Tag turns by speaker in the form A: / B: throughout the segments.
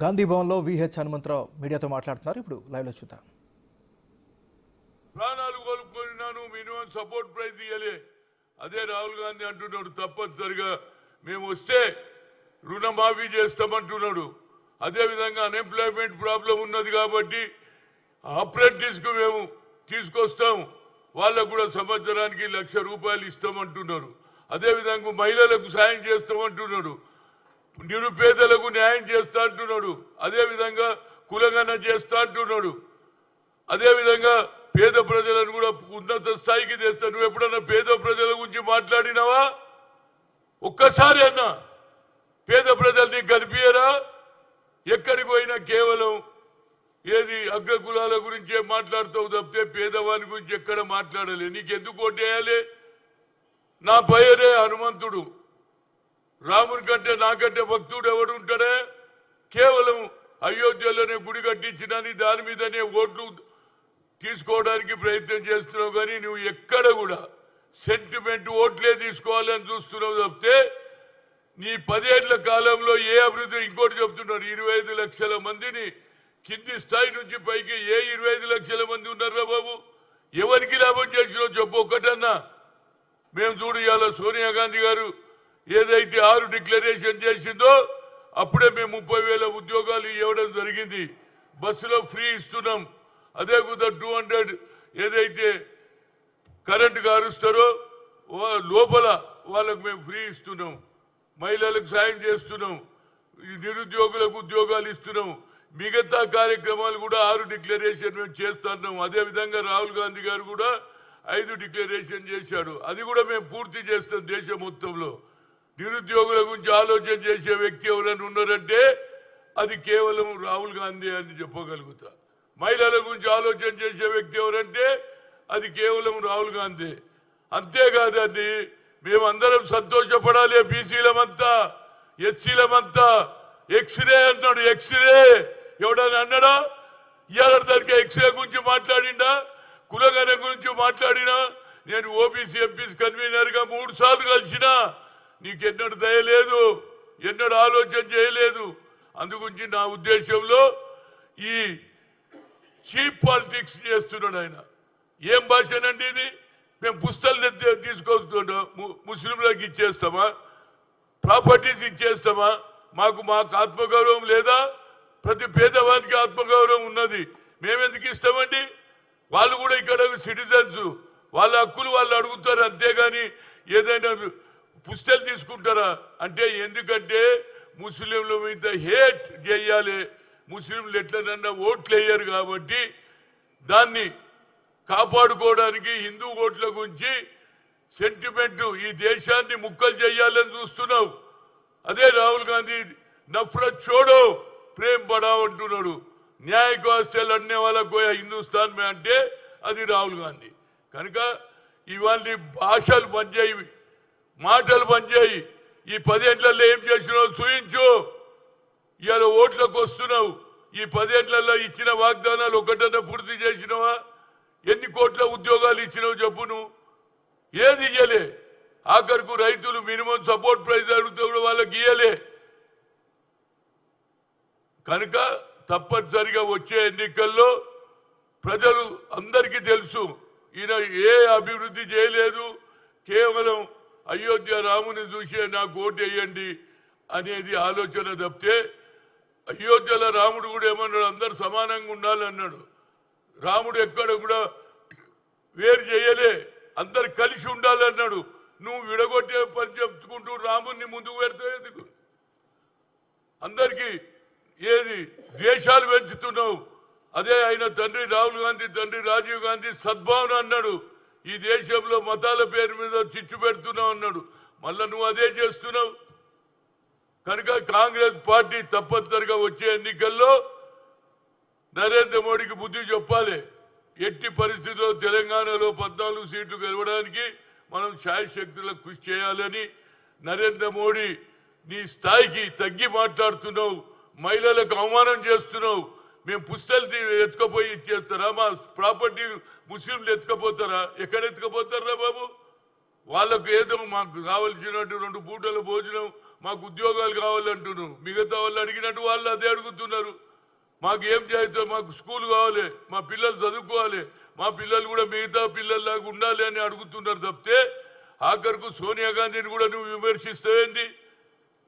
A: గాంధీ భవన్లో విహెచ్ హనుమంతరావు మీడియాతో మాట్లాడుతున్నారు. ఇప్పుడు లైవ్లో చూద్దాం.
B: ప్రాణాలు కోల్పోయినాను, మినిమం సపోర్ట్ ప్రైజ్ ఇవ్వలే. అదే రాహుల్ గాంధీ అంటున్నాడు తప్పనిసరిగా మేము వస్తే రుణమాఫీ చేస్తామంటున్నాడు. అదేవిధంగా అన్ఎంప్లాయ్మెంట్ ప్రాబ్లం ఉన్నది కాబట్టి అప్రెంటిస్కు మేము తీసుకొస్తాం, వాళ్ళకు కూడా సంవత్సరానికి ₹1,00,000 ఇస్తామంటున్నారు. అదేవిధంగా మహిళలకు సాయం చేస్తామంటున్నాడు, నిరుపేదలకు న్యాయం చేస్తా అంటున్నాడు, అదేవిధంగా కులగణన చేస్తా అంటున్నాడు, అదేవిధంగా పేద ప్రజలను కూడా ఉన్నత స్థాయికి తెస్తా. నువ్వు ఎప్పుడన్నా పేద ప్రజల గురించి మాట్లాడినావా? ఒక్కసారి అన్నా పేద ప్రజల్ని కనిపించరా? ఎక్కడికి పోయినా కేవలం ఏది అగ్రకులాల గురించే మాట్లాడుతావు తప్పితే పేదవాని గురించి ఎక్కడ మాట్లాడలే. నీకెందుకు ఓటేయాలి? నా పేరే హనుమంతుడు, రాముని కంటే నాకంటే భక్తుడు ఎవడు ఉంటాడే? కేవలం అయోధ్యలోనే గుడి కట్టించడానికి దాని మీదనే ఓట్లు తీసుకోవడానికి ప్రయత్నం చేస్తున్నావు. కానీ నువ్వు ఎక్కడ కూడా సెంటిమెంట్ ఓట్లే తీసుకోవాలని చూస్తున్నావు తప్పితే నీ 10 ఏళ్ల కాలంలో ఏ అభివృద్ధి. ఇంకోటి చెప్తున్నాడు, 25 లక్షల మందిని కింది స్థాయి నుంచి పైకి ఏ 25 లక్షల మంది ఉన్నారా బాబు? ఎవరికి లాభం చేసినావు చెప్పు ఒక్కటన్నా. మేము చూడు, ఇవాళ సోనియా గాంధీ గారు ఏదైతే 6 డిక్లరేషన్ చేసిందో అప్పుడే మేము 30,000 ఉద్యోగాలు ఇవ్వడం జరిగింది. బస్సులో ఫ్రీ ఇస్తున్నాం. అదే కూడా 200 ఏదైతే కరెంటు కారుస్తారో లోపల వాళ్ళకు మేము ఫ్రీ ఇస్తున్నాం. మహిళలకు సాయం చేస్తున్నాం, నిరుద్యోగులకు ఉద్యోగాలు ఇస్తున్నాం. మిగతా కార్యక్రమాలు కూడా 6 డిక్లరేషన్ మేము చేస్తున్నాం. అదేవిధంగా రాహుల్ గాంధీ గారు కూడా 5 డిక్లరేషన్ చేశాడు. అది కూడా మేము పూర్తి చేస్తాం. దేశం మొత్తంలో నిరుద్యోగుల గురించి ఆలోచన చేసే వ్యక్తి ఎవరైనా ఉన్నారంటే అది కేవలం రాహుల్ గాంధీ అని చెప్పగలుగుతా. మహిళల గురించి ఆలోచన చేసే వ్యక్తి ఎవరంటే అది కేవలం రాహుల్ గాంధీ. అంతేకాదండి, మేమందరం సంతోషపడాలి. బీసీలమంతా, ఎస్సీలమంతా ఎక్స్రే అన్నాడు. ఎక్స్రే ఎవడని అన్నాడా? ఇవాళ దానికి ఎక్స్రే గురించి మాట్లాడిండా? కులగణ గురించి మాట్లాడినా? నేను ఓబీసీ ఎంపీస్ కన్వీనర్గా 3 సార్లు కలిసినా. నీకెన్నడూ దయలేదు, ఎన్నడూ ఆలోచన చేయలేదు. అందుగురించి నా ఉద్దేశంలో ఈ చీప్ పాలిటిక్స్ చేస్తున్నాడు ఆయన. ఏం భాషనండి ఇది? మేము పుస్తకాలు తీసుకొస్తుంటాం, ముస్లింలకు ఇచ్చేస్తామా? ప్రాపర్టీస్ ఇచ్చేస్తామా? మాకు ఆత్మగౌరవం లేదా? ప్రతి పేదవానికి ఆత్మగౌరవం ఉన్నది. మేమెందుకు ఇస్తామండి? వాళ్ళు కూడా ఇక్కడ సిటిజన్స్, వాళ్ళ హక్కులు వాళ్ళు అడుగుతారు. అంతేగాని ఏదైనా పుస్తకాలు తీసుకుంటారా అంటే? ఎందుకంటే ముస్లింల మీద హేట్ చేయాలి, ముస్లింలు ఎట్లనన్నా ఓట్లు వేయరు కాబట్టి దాన్ని కాపాడుకోవడానికి హిందూ ఓట్ల గురించి సెంటిమెంట్ ఈ దేశాన్ని ముక్కలు చేయాలని చూస్తున్నావు. అదే రాహుల్ గాంధీ నఫరత్ छोड़ो ప్రేమ్ బడావ్ అంటున్నాడు. న్యాయ వాస్తే లడ్నే వాళ్ళ కోయా హిందుస్థాన్ మే అంటే అది రాహుల్ గాంధీ. కనుక ఇవాళ భాషలు పనిచేయి, మాటలు పనిచేయి. ఈ 10 ఏళ్లలో ఏం చేసినావు చూయించు. ఇవాళ ఓట్లకు వస్తున్నావు. ఈ 10 ఏళ్లలో ఇచ్చిన వాగ్దానాలు ఒకటన్నా పూర్తి చేసినావా? ఎన్ని కోట్ల ఉద్యోగాలు ఇచ్చినావు చెప్పు నువ్వు? ఏది ఇయ్యలే. ఆఖరుకు రైతులు మినిమం సపోర్ట్ ప్రైజ్ అడుగుతాడు, వాళ్ళకి ఇయ్యలే. కనుక తప్పనిసరిగా వచ్చే ఎన్నికల్లో ప్రజలు అందరికీ తెలుసు ఈయన ఏ అభివృద్ధి చేయలేదు, కేవలం అయోధ్య రాముని చూసే నాకు ఓటు వేయండి అనేది ఆలోచన తప్పితే, అయోధ్యలో రాముడు కూడా ఏమన్నాడు? అందరు సమానంగా ఉండాలన్నాడు. రాముడు ఎక్కడ కూడా వేరు చేయలే, అందరు కలిసి ఉండాలన్నాడు. నువ్వు విడగొట్టే పని చెప్పుకుంటూ రాముడిని ముందుకు పెడితే ఎందుకు? అందరికీ ఏది ద్వేషాలు పెంచుతున్నావు. అదే ఆయన తండ్రి రాహుల్ గాంధీ, తండ్రి రాజీవ్ గాంధీ సద్భావన అన్నాడు. ఈ దేశంలో మతాల పేరు మీద చిచ్చు పెడుతున్నావు అన్నాడు. మళ్ళా నువ్వు అదే చేస్తున్నావు. కనుక కాంగ్రెస్ పార్టీ తప్పనిసరిగా వచ్చే ఎన్నికల్లో నరేంద్ర మోడీకి బుద్ధి చెప్పాలి. ఎట్టి పరిస్థితుల్లో తెలంగాణలో 14 సీట్లు గెలవడానికి మనం శాయశక్తులకు కృషి చేయాలని. నరేంద్ర మోడీ నీ స్థాయికి తగ్గి మాట్లాడుతున్నావు, మహిళలకు అవమానం చేస్తున్నావు. మేము పుస్తకాలు ఎత్తుకపోయి ఇచ్చేస్తారా? మా ప్రాపర్టీ ముస్లింలు ఎత్తుకపోతారా? ఎక్కడ ఎత్తుకపోతారా బాబు? వాళ్ళకు ఏదో మాకు కావలసినట్టు 2 పూటల భోజనం మాకు ఉద్యోగాలు కావాలంటున్నారు. మిగతా వాళ్ళు అడిగినట్టు వాళ్ళు అదే అడుగుతున్నారు. మాకు ఏం చేస్తే మాకు స్కూల్ కావాలి, మా పిల్లలు చదువుకోవాలి, మా పిల్లలు కూడా మిగతా పిల్లల్లాగా ఉండాలి అని అడుగుతున్నారు తప్పితే ఆఖరుకు సోనియా గాంధీని కూడా నువ్వు విమర్శిస్తావేంటి?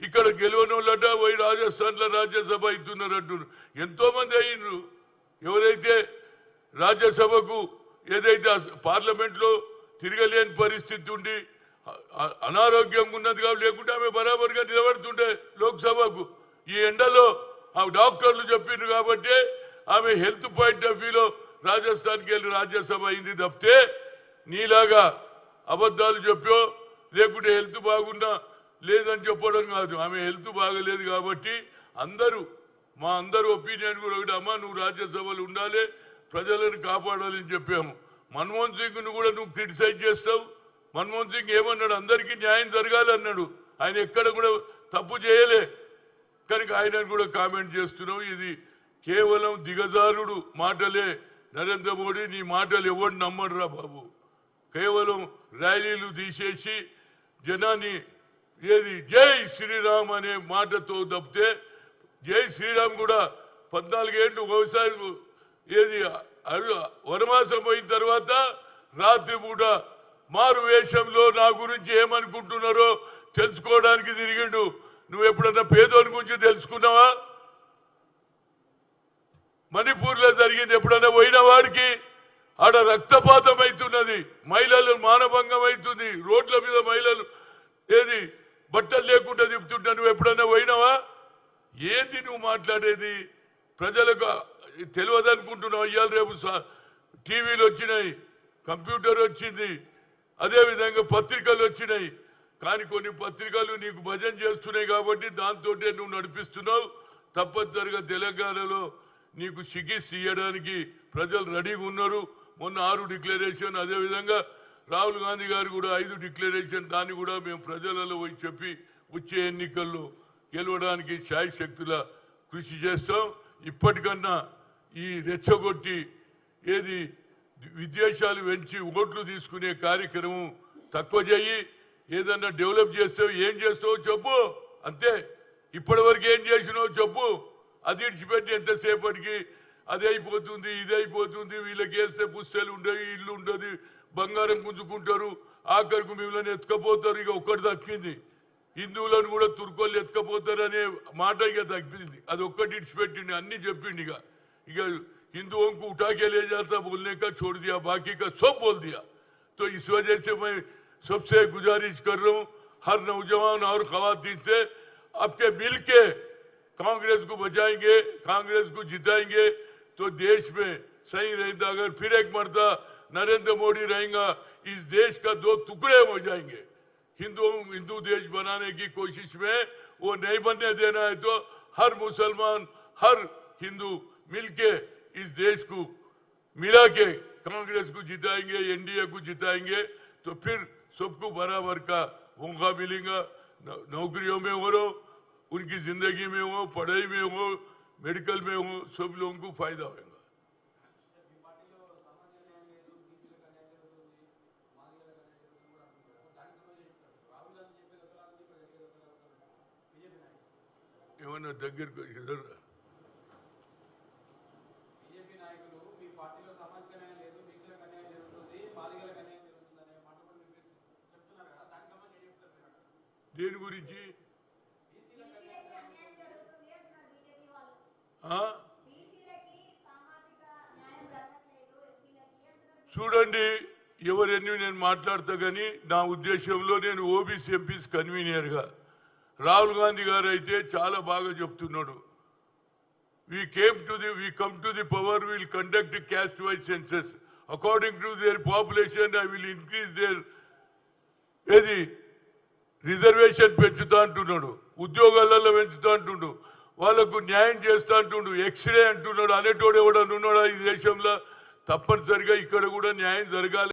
B: ఇక్కడ గెలవని వాళ్ళట పోయి రాజస్థాన్లో రాజ్యసభ అవుతున్నారు అంటున్నారు. ఎంతో మంది అయినరు. ఎవరైతే రాజ్యసభకు ఏదైతే పార్లమెంట్లో తిరగలేని పరిస్థితి ఉండి అనారోగ్యంగా ఉన్నది కాబట్టి లేకుంటే ఆమె బరాబర్గా నిలబడుతుండే లోక్సభకు. ఈ ఎండలో ఆ డాక్టర్లు చెప్పిండ్రు కాబట్టి ఆమె హెల్త్ పాయింట్ ఆఫ్ వ్యూలో రాజస్థాన్కి వెళ్ళి రాజ్యసభ అయింది తప్పితే నీలాగా అబద్ధాలు చెప్పో లేకుంటే హెల్త్ బాగున్నా లేదని చెప్పడం కాదు. ఆమె హెల్త్ బాగలేదు కాబట్టి మా అందరూ ఒపీనియన్ కూడా ఒకటి, అమ్మ నువ్వు రాజ్యసభలో ఉండాలి, ప్రజలను కాపాడాలని చెప్పాము. మన్మోహన్ సింగ్ను కూడా నువ్వు క్రిటిసైజ్ చేస్తావు. మన్మోహన్ సింగ్ ఏమన్నాడు? అందరికీ న్యాయం జరగాలి అన్నాడు. ఆయన ఎక్కడ కూడా తప్పు చేయలే, కనుక ఆయనను కూడా కామెంట్ చేస్తున్నావు. ఇది కేవలం దిగజారుడు మాటలే. నరేంద్ర మోడీ నీ మాటలు ఎవరు నమ్మడురా బాబు. కేవలం ర్యాలీలు తీసేసి జనాన్ని ఏది జై శ్రీరామ్ అనే మాటతో తప్పితే జై శ్రీరామ్ కూడా 14 ఏళ్ళు వ్యవసాయం ఏది వనవాసం పోయిన తర్వాత రాత్రి పూట మారు వేషంలో నా గురించి ఏమనుకుంటున్నారో తెలుసుకోవడానికి తిరిగిండు. నువ్వు ఎప్పుడన్నా పేదోని గురించి తెలుసుకున్నావా? మణిపూర్లో జరిగింది ఎప్పుడన్నా పోయిన వాడికి? ఆడ రక్తపాతం అవుతున్నది, మహిళలు మానభంగం అవుతుంది, రోడ్ల మీద మహిళలు ఏది బట్టలు లేకుండా తిప్పుతుంటా. నువ్వు ఎప్పుడన్నా పోయినావా? ఏంది నువ్వు మాట్లాడేది? ప్రజలకు తెలియదనుకుంటున్నావు. ఇవాళ రేపు టీవీలు వచ్చినాయి, కంప్యూటర్ వచ్చింది, అదేవిధంగా పత్రికలు వచ్చినాయి. కానీ కొన్ని పత్రికలు నీకు భజన చేస్తున్నాయి కాబట్టి దాంతో నువ్వు నడిపిస్తున్నావు. తప్పనిసరిగా తెలంగాణలో నీకు చికిత్స ఇవ్వడానికి ప్రజలు రెడీగా ఉన్నారు. మొన్న 6 డిక్లరేషన్, అదేవిధంగా రాహుల్ గాంధీ గారు కూడా 5 డిక్లరేషన్. దాన్ని కూడా మేము ప్రజలలో పోయి చెప్పి వచ్చే ఎన్నికల్లో గెలవడానికి శాయశక్తుల కృషి చేస్తాం. ఇప్పటికన్నా ఈ రెచ్చగొట్టి ఏది విద్వేషాలు పెంచి ఓట్లు తీసుకునే కార్యక్రమం తక్కువ చేయి. ఏదన్నా డెవలప్ చేస్తావు, ఏం చేస్తావో చెప్పు, అంతే. ఇప్పటి వరకు ఏం చేసినావో చెప్పు. అది ఇడిచిపెట్టి ఎంతసేపటికి అది అయిపోతుంది, ఇది అయిపోతుంది, వీళ్ళకి వేస్తే పుస్తలు ఉండవు, ఇల్లు ఉండదు, బంగారం గుంజుకుంటారు, ఆఖరికి మిమ్మల్ని ఎత్తుకపోతారు. ఇక ఒక్కటి తగ్గింది, హిందువులను కూడా తుర్కోళ్ళు ఎత్తుకపోతారు అనే మాట ఇక తగ్గింది. అది ఒక్కటి ఇడిచిపెట్టిండి, అన్ని చెప్పిండి. ఇక हिंदुओं को उठा के ले जाता, बोलने का छोड़ दिया, बाकी का सब बोल दिया। तो इस वजह से मैं सबसे गुजारिश कर रहा हूं हर नौजवान और खवातीन से, आपके मिल के कांग्रेस को बचाएंगे, कांग्रेस को जिताएंगे तो देश में सही रहेगा। अगर फिर एक मरता नरेंद्र मोदी रहेगा, इस देश का 2 टुकड़े हो जाएंगे। हिंदू देश बनाने की कोशिश में वो नहीं बनने देना है। तो हर मुसलमान, हर हिंदू मिलके इस देश को मिला के कांग्रेस को जिताएंगे, एनडीए को जिताएंगे तो फिर सबको बराबर का मौका मिलेगा। नौकरियों में हो, उनकी जिंदगी में हो, पढ़ाई में हो, मेडिकल में हो, सब लोगों को फायदा होगा। ఏమన్నా దగ్గరకు దేని గురించి చూడండి, ఎవరెన్ని నేను మాట్లాడతా కానీ నా ఉద్దేశంలో నేను ఓబీసీ ఎంపీస్ కన్వీనర్గా రాహుల్ గాంధీ గారు అయితే చాలా బాగా చెప్తున్నాడు. we come to the power, we will conduct a caste wise census according to their population. I will increase their reservation పెంచుతా అంటున్నాడు, ఉద్యోగాలలో పెంచుతా అంటుండు, వాళ్ళకు న్యాయం చేస్తా అంటుండు, ఎక్స్రే అంటున్నాడు. అనేటోడు ఎవడన్నా ఉన్నాడా ఈ దేశంలో? తప్పనిసరిగా ఇక్కడ కూడా న్యాయం జరగాలి.